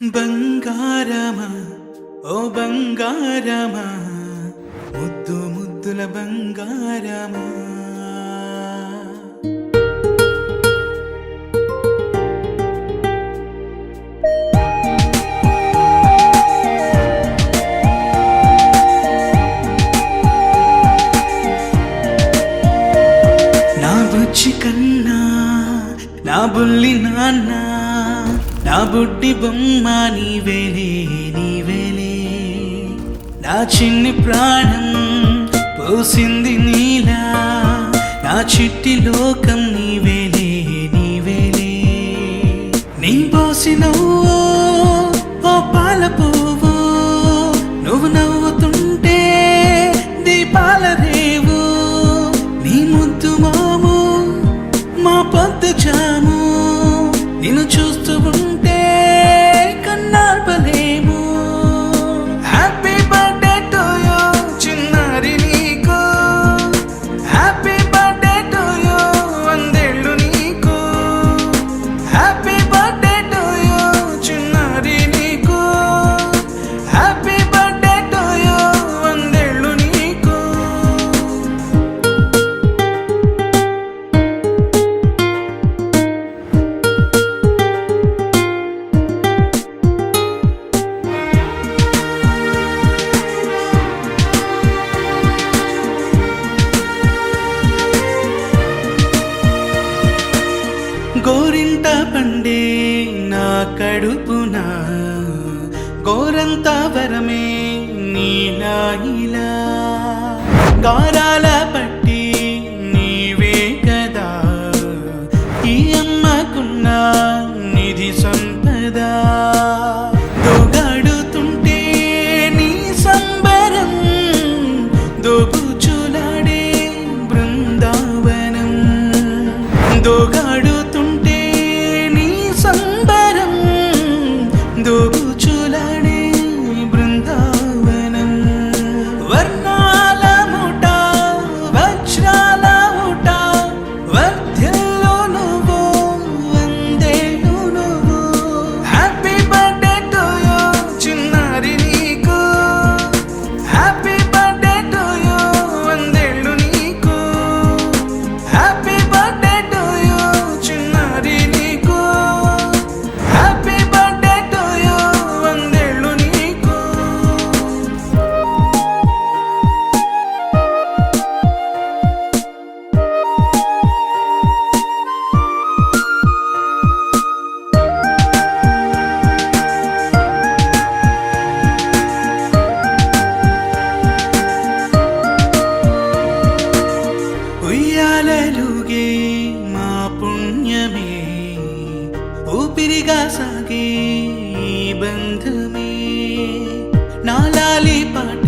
బంగారమా ఓ బంగారమా ముద్దు ముద్దుల బంగారమా నా బుజ్జి కన్నా నా బుల్లి నాన్న నా బుడ్డి బొమ్మ నీవేలే నీవేలే నా చిన్ని ప్రాణం పోసింది నీలా నా చిట్టి లోకం నీవేలే నీవేలే నీ పోసినవో ఓ పాల పువ్వు నువ్వు నవ్వుతుంటే దీపాల రేవు నీ ముద్దు మాము మా పొద్దు జాము నిన్ను చూస్తూ ఉంటే కన్నార్పలేము. హ్యాపీ బర్త్డే టు యూ చిన్నారి నీకు, హ్యాపీ బర్త్డే టు యూ వందేళ్ళు నీకు, హ్యాపీ బర్త్డే టు యూ చిన్నారి నీకు, హ్యాపీ బర్త్డే టు యూ వందేళ్ళు నీకు. గోరింట పండే నా కడుపున గోరంత వరమే నీలా ఇలా గారాల పట్టి నీవే కదా ఈ అమ్మకున్న నిధి సంపద దోగాడుతుంటే నీ సంబరం దోబుచులాడే బృందావనం దోగాడు దోబుచులాడే బృందావనం వర్ణాల ముఠ వజ్రాల ఊట వర్ధ్యంలో నువ్వు వందేళ్ళు నువ్వు. హ్యాపీ బర్త్డే టు యూ చిన్నారి నీకు, హ్యాపీ బర్త్డే టు యూ వందేళ్ళు నీకు, హ్యాపీ బర్త్డే టు యూ చిన్నారి నీకు, హ్యాపీ ఉయ్యాలలుగే మా పుణ్యమే ఊపిరిగా సాగే ఈ బంధమే నా లాలి పాట